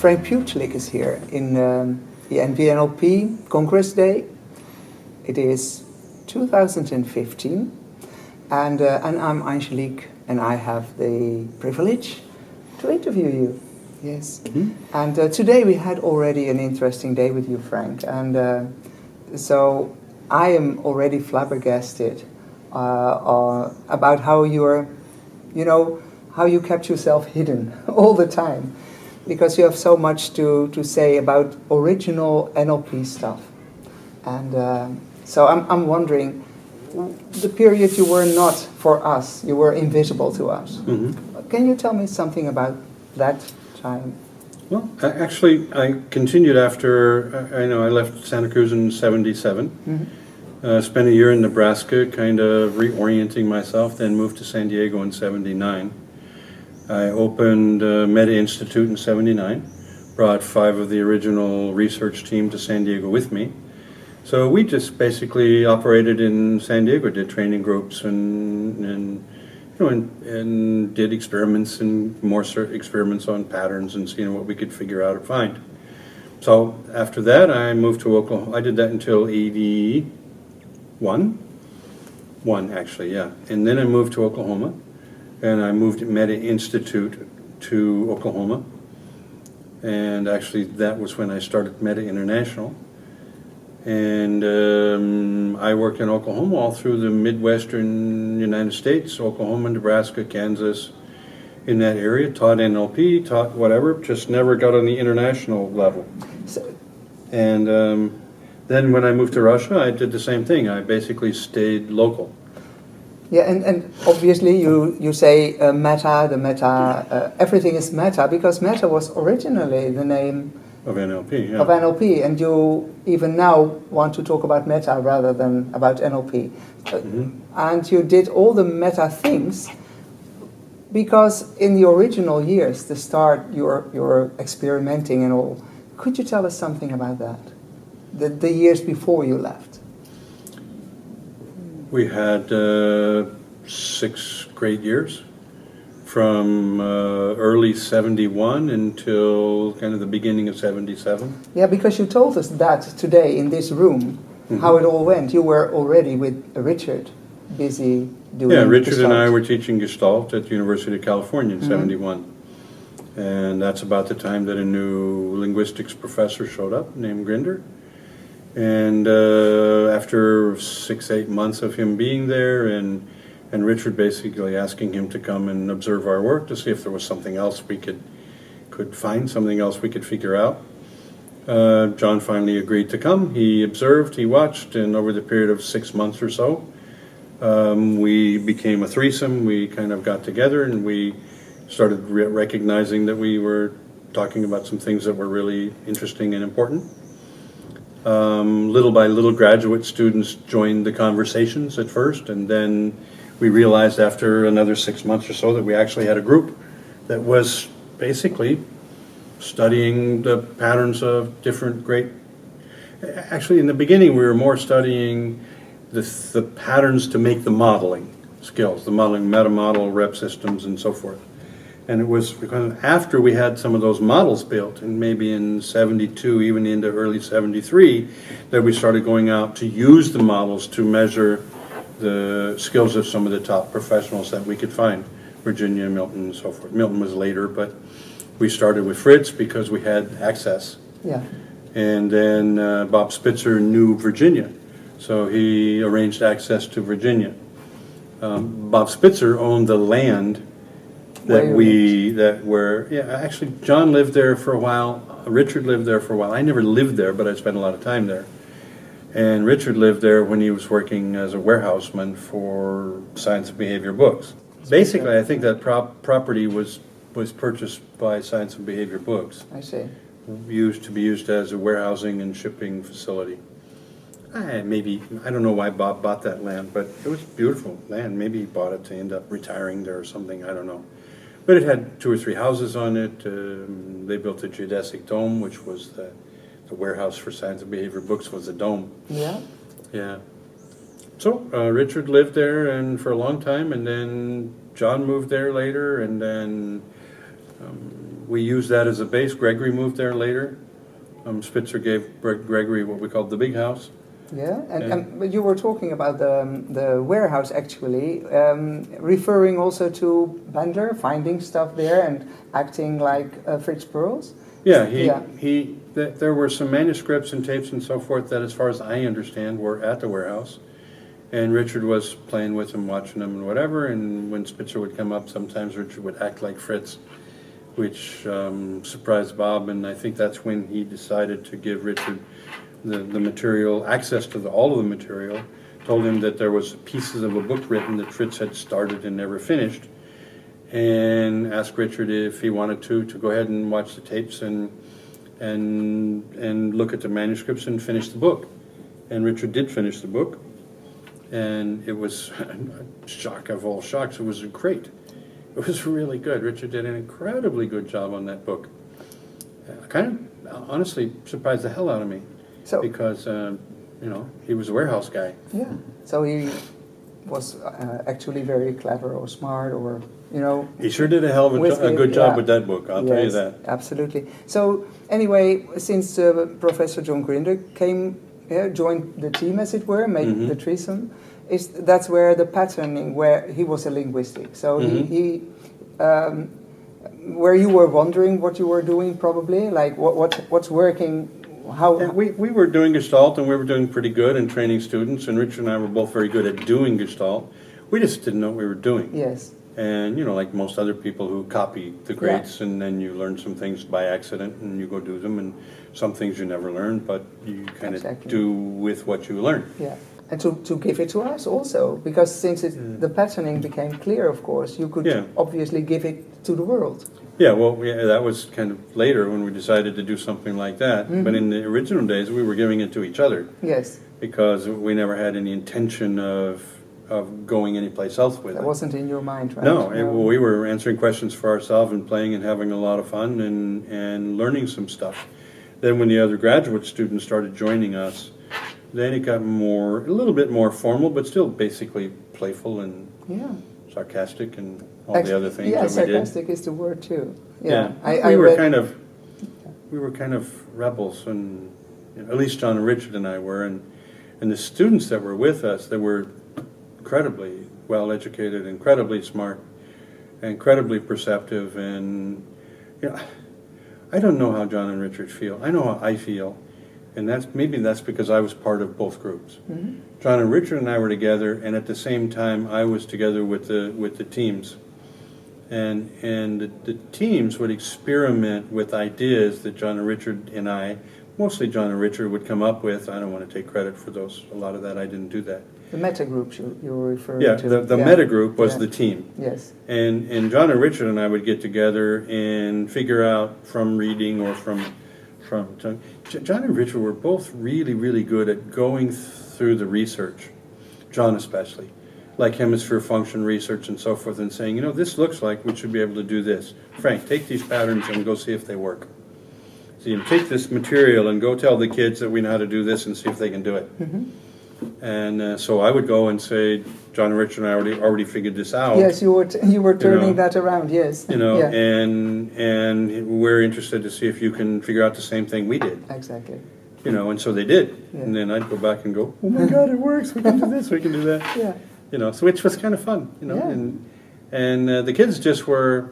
Frank Pucelik is here in the NVNLP Congress Day. It is 2015, and I'm Angelique, and I have the privilege to interview you. Yes. Mm-hmm. And today we had already an interesting day with you, Frank, and so I am already flabbergasted about how you're, how you kept yourself hidden all the time, because you have so much to say about original NLP stuff. And so I'm wondering, the period you were not for us, you were invisible to us. Mm-hmm. Can you tell me something about that time? Well, actually, I continued after, I left Santa Cruz in 77. Mm-hmm. Spent a year in Nebraska, kind of reorienting myself, then moved to San Diego in 79. I opened Meta Institute in 79, brought 5 of the original research team to San Diego with me. So we just basically operated in San Diego, did training groups and did experiments and more experiments on patterns and seeing what we could figure out or find. So after that, I moved to Oklahoma. I did that until 81, actually, yeah. And then I moved to Oklahoma. And I moved Meta Institute to Oklahoma. And actually, that was when I started Meta International. And I worked in Oklahoma all through the Midwestern United States, Oklahoma, Nebraska, Kansas, in that area. Taught NLP, taught whatever, just never got on the international level. And then when I moved to Russia, I did the same thing. I basically stayed local. Yeah, and obviously you say meta, everything is meta, because meta was originally the name of NLP, yeah. Of NLP, and you even now want to talk about meta rather than about NLP. Mm-hmm. And you did all the meta things because in the original years, the start, you're experimenting and all. Could you tell us something about that? The years before you left? We had 6 great years, from early 71 until kind of the beginning of 77. Yeah, because you told us that today in this room, mm-hmm. how it all went. You were already with Richard, busy doing Richard Gestalt. And I were teaching Gestalt at the University of California in mm-hmm. 71. And that's about the time that a new linguistics professor showed up named Grinder. And after 6-8 months of him being there and Richard basically asking him to come and observe our work to see if there was something else we could find, something else we could figure out, John finally agreed to come. He observed, he watched, and over the period of 6 months or so, we became a threesome. We kind of got together and we started recognizing that we were talking about some things that were really interesting and important. Little by little, graduate students joined the conversations at first, and then we realized after another 6 months or so that we actually had a group that was basically studying the patterns of different great... Actually, in the beginning, we were more studying the patterns to make the modeling skills, the modeling meta model, rep systems, and so forth. And it was because after we had some of those models built, and maybe in 72, even into early 73, that we started going out to use the models to measure the skills of some of the top professionals that we could find, Virginia, Milton, and so forth. Milton was later, but we started with Fritz because we had access. Yeah. And then Bob Spitzer knew Virginia, so he arranged access to Virginia. Bob Spitzer owned the land actually John lived there for a while, Richard lived there for a while. I never lived there, but I spent a lot of time there. And Richard lived there when he was working as a warehouseman for Science and Behavior Books. Basically, I think that property was purchased by Science and Behavior Books. I see. To be used as a warehousing and shipping facility. I don't know why Bob bought that land, but it was beautiful land. Maybe he bought it to end up retiring there or something, I don't know. But it had 2 or 3 houses on it. They built a geodesic dome, which was the warehouse for Science and Behavior Books was a dome. Yeah. Yeah. So Richard lived there and for a long time, and then John moved there later, and then we used that as a base. Gregory moved there later. Spitzer gave Gregory what we called the big house. Yeah, but you were talking about the warehouse actually, referring also to Bandler, finding stuff there and acting like Fritz Perls. Yeah, there were some manuscripts and tapes and so forth that, as far as I understand, were at the warehouse. And Richard was playing with them, watching them and whatever, and when Spitzer would come up, sometimes Richard would act like Fritz, which surprised Bob, and I think that's when he decided to give Richard the material, access to all of the material, told him that there was pieces of a book written that Fritz had started and never finished, and asked Richard if he wanted to go ahead and watch the tapes and look at the manuscripts and finish the book. And Richard did finish the book, and it was a shock of all shocks. It was great. It was really good. Richard did an incredibly good job on that book. Kind of honestly surprised the hell out of me. So, because, he was a warehouse guy. Yeah, so he was actually very clever or smart or, He sure did a hell of a good job with that book, I'll tell you that. Absolutely. So, anyway, since Professor John Grinder joined the team, as it were, made the threesome, that's where the patterning, where he was a linguistic. So he where you were wondering what you were doing probably, like what's working. How we were doing Gestalt, and we were doing pretty good in training students, and Richard and I were both very good at doing Gestalt. We just didn't know what we were doing. Yes. And, like most other people who copy the greats, and then you learn some things by accident, and you go do them, and some things you never learn, but you kind of do with what you learn. Yeah. And to give it to us also, because since the patterning became clear, of course, you could obviously give it to the world. Yeah, well, that was kind of later when we decided to do something like that. But in the original days, we were giving it to each other. Yes. Because we never had any intention of going anyplace else with it. That wasn't in your mind, right? No, we were answering questions for ourselves and playing and having a lot of fun and learning some stuff. Then when the other graduate students started joining us, then it got a little bit more formal, but still basically playful and sarcastic and all the other things that we did. Yeah, sarcastic is the word too. Yeah, we were kind of rebels, and at least John and Richard and I were, and the students that were with us, they were incredibly well educated, incredibly smart, incredibly perceptive, and I don't know how John and Richard feel. I know how I feel. And maybe that's because I was part of both groups. John and Richard and I were together, and at the same time I was together with the teams. And the teams would experiment with ideas that John and Richard and I, mostly John and Richard, would come up with. I don't want to take credit for a lot of that. I didn't do that. The meta groups you were referring to. The meta group was the team. Yes. And John and Richard and I would get together and figure out from reading or from John and Richard were both really, really good at going through the research, John especially, like hemisphere function research and so forth, and saying, this looks like we should be able to do this. Frank, take these patterns and go see if they work. So take this material and go tell the kids that we know how to do this and see if they can do it. And so I would go and say, John and Richard and I already figured this out. Yes, you were turning that around. Yes. And we're interested to see if you can figure out the same thing we did. Exactly. And so they did. Yeah. And then I'd go back and go, oh my God, it works. We can do this. We can do that. Yeah. So which was kind of fun. And the kids just were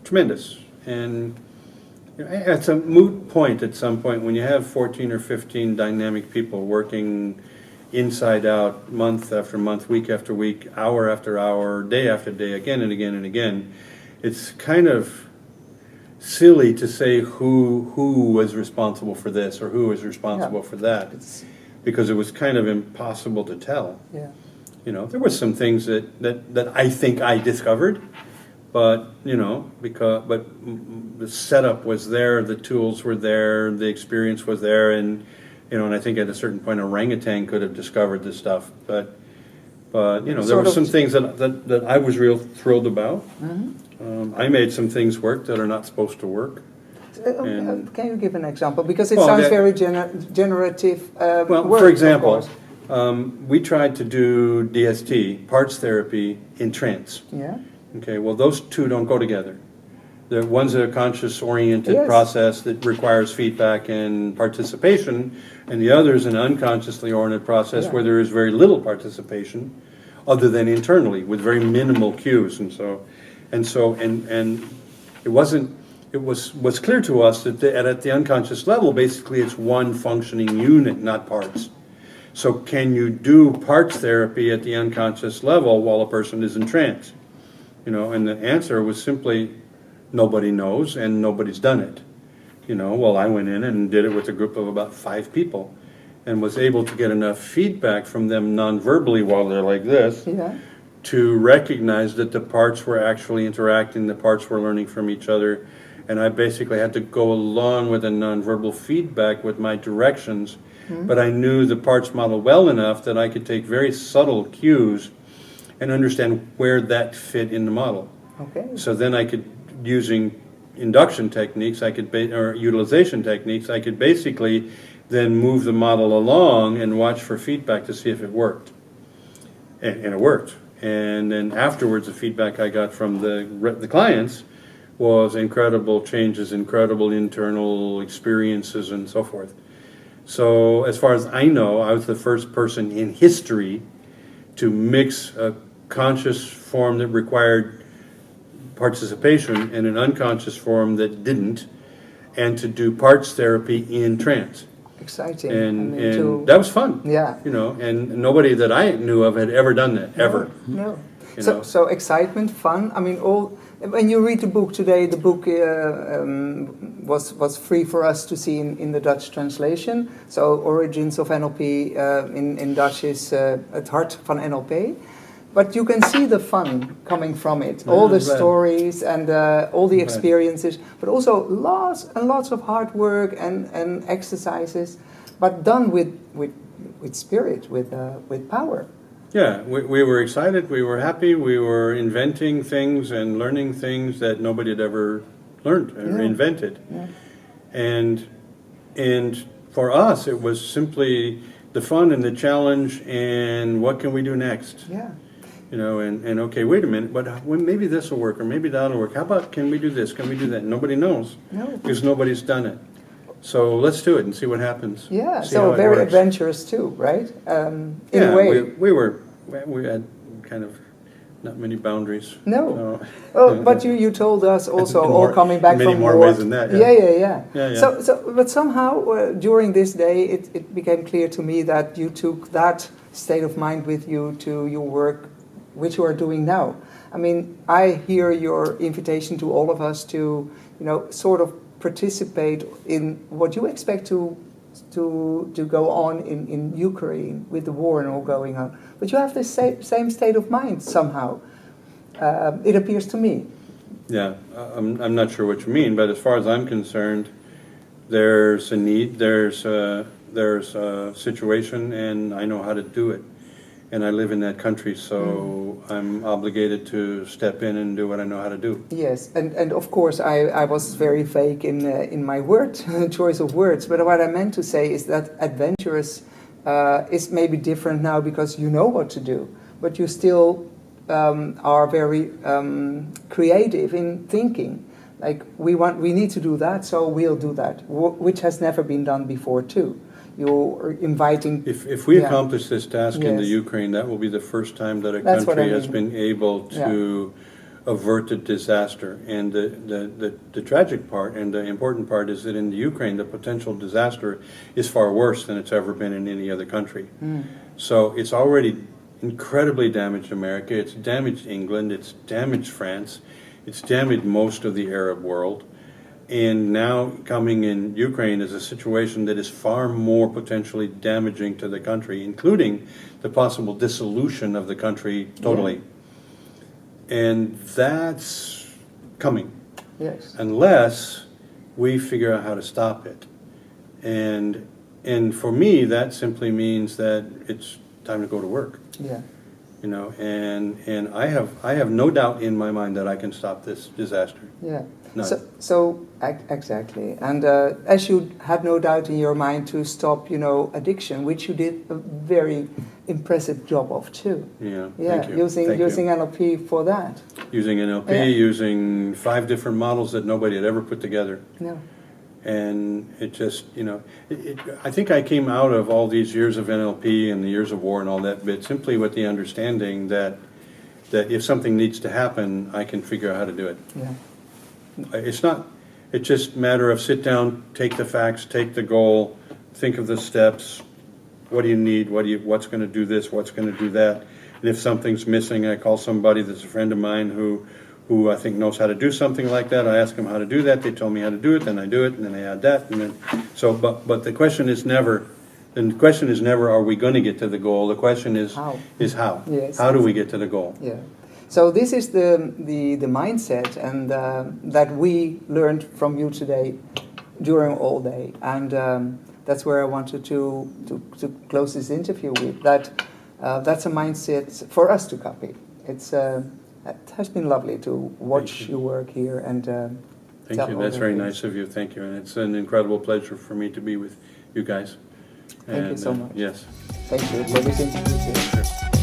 tremendous. And it's a moot point at some point when you have 14 or 15 dynamic people working inside out, month after month, week after week, hour after hour, day after day, again and again and again. It's kind of silly to say who was responsible for this or who was responsible for that, because it was kind of impossible to tell. Yeah. There were some things that I think I discovered, but but the setup was there, the tools were there, the experience was there, and and I think at a certain point, orangutan could have discovered this stuff. But there were some things that I was real thrilled about. I made some things work that are not supposed to work. Can you give an example? Because it sounds very generative. For example, we tried to do DST, parts therapy, in trance. Yeah. Okay, well, those two don't go together. One's a conscious-oriented Yes. process that requires feedback and participation, and the other is an unconsciously oriented process Yeah. where there is very little participation, other than internally, with very minimal cues, and it wasn't. It was clear to us that at the unconscious level, basically, it's one functioning unit, not parts. So, can you do parts therapy at the unconscious level while a person is in trance? And the answer was simply, nobody knows and nobody's done it. Well, I went in and did it with a group of about 5 people and was able to get enough feedback from them non-verbally while they're like this Yeah. to recognize that the parts were actually interacting, the parts were learning from each other, and I basically had to go along with the non-verbal feedback with my directions, but I knew the parts model well enough that I could take very subtle cues and understand where that fit in the model. Okay. So then I could, using induction techniques, or utilization techniques, I could basically then move the model along and watch for feedback to see if it worked. And it worked. And then afterwards, the feedback I got from the clients was incredible changes, incredible internal experiences, and so forth. So as far as I know, I was the first person in history to mix a conscious form that required participation and an unconscious form that didn't, and to do parts therapy in trance. Exciting. And that was fun. Yeah. And nobody that I knew of had ever done that, ever. No. You So, know. so excitement, fun. When you read the book today, the book was free for us to see in the Dutch translation. So, Origins of NLP in Dutch is Het Hart van NLP. But you can see the fun coming from it. All the stories and all the experiences, but also lots and lots of hard work and exercises, but done with spirit, with power. Yeah, we were excited, we were happy, we were inventing things and learning things that nobody had ever learned or invented. Yeah. And for us, it was simply the fun and the challenge and what can we do next? Yeah. And okay, wait a minute, but maybe this will work or maybe that'll work. How about, can we do this, can we do that? Nobody knows. No. Because nobody's done it. So let's do it and see what happens. Yeah, See so how it very works. adventurous too, right? In a way. We had kind of not many boundaries. No. Oh, but you told us also, all coming back many from more war. ways than that, Yeah. Yeah. But somehow during this day, it became clear to me that you took that state of mind with you to your work, which you are doing now. I mean, I hear your invitation to all of us to, sort of participate in what you expect to go on in Ukraine with the war and all going on. But you have the same state of mind somehow. It appears to me. Yeah, I'm not sure what you mean, but as far as I'm concerned, there's a need, there's a situation, and I know how to do it. And I live in that country, so I'm obligated to step in and do what I know how to do. Yes, and of course I was very vague in my choice of words, but what I meant to say is that adventurous is maybe different now because you know what to do, but you still are very creative in thinking. Like we need to do that, so we'll do that, which has never been done before too. You're inviting. If we accomplish this task in the Yes. Ukraine, that will be the first time that a That's what country I has mean. been able to avert a disaster. And the tragic part and the important part is that in the Ukraine, the potential disaster is far worse than it's ever been in any other country. So it's already incredibly damaged America. It's damaged England. It's damaged France. It's damaged most of the Arab world. And now coming in Ukraine is a situation that is far more potentially damaging to the country, including the possible dissolution of the country totally. And that's coming. Yes. Unless we figure out how to stop it. And for me, that simply means that it's time to go to work. Yeah. you know, and I have no doubt in my mind that I can stop this disaster. Yeah. None. Exactly. And as you have no doubt in your mind to stop, addiction, which you did a very impressive job of too. Yeah. Yeah. Thank you. Using NLP for that. Using NLP, Yeah. using 5 different models that nobody had ever put together. No. And it just, I think I came out of all these years of NLP and the years of war and all that bit simply with the understanding that if something needs to happen, I can figure out how to do it. Yeah. It's just a matter of sit down, take the facts, take the goal, think of the steps. What do you need? What's going to do this? What's going to do that? And if something's missing, I call somebody that's a friend of mine who I think knows how to do something like that. I ask them how to do that. They tell me how to do it. Then I do it, and then I add that, and then But the question is never. The question is never, are we going to get to the goal? The question is how. Yes, how do we get to the goal? Yeah. So this is the mindset and that we learned from you today during all day, and that's where I wanted to close this interview with. That's a mindset for us to copy. It has been lovely to watch your work here and. Thank you. That's very nice of you. Thank you, and it's an incredible pleasure for me to be with you guys. Thank you so much. Yes. Thank you for this interview. Sure.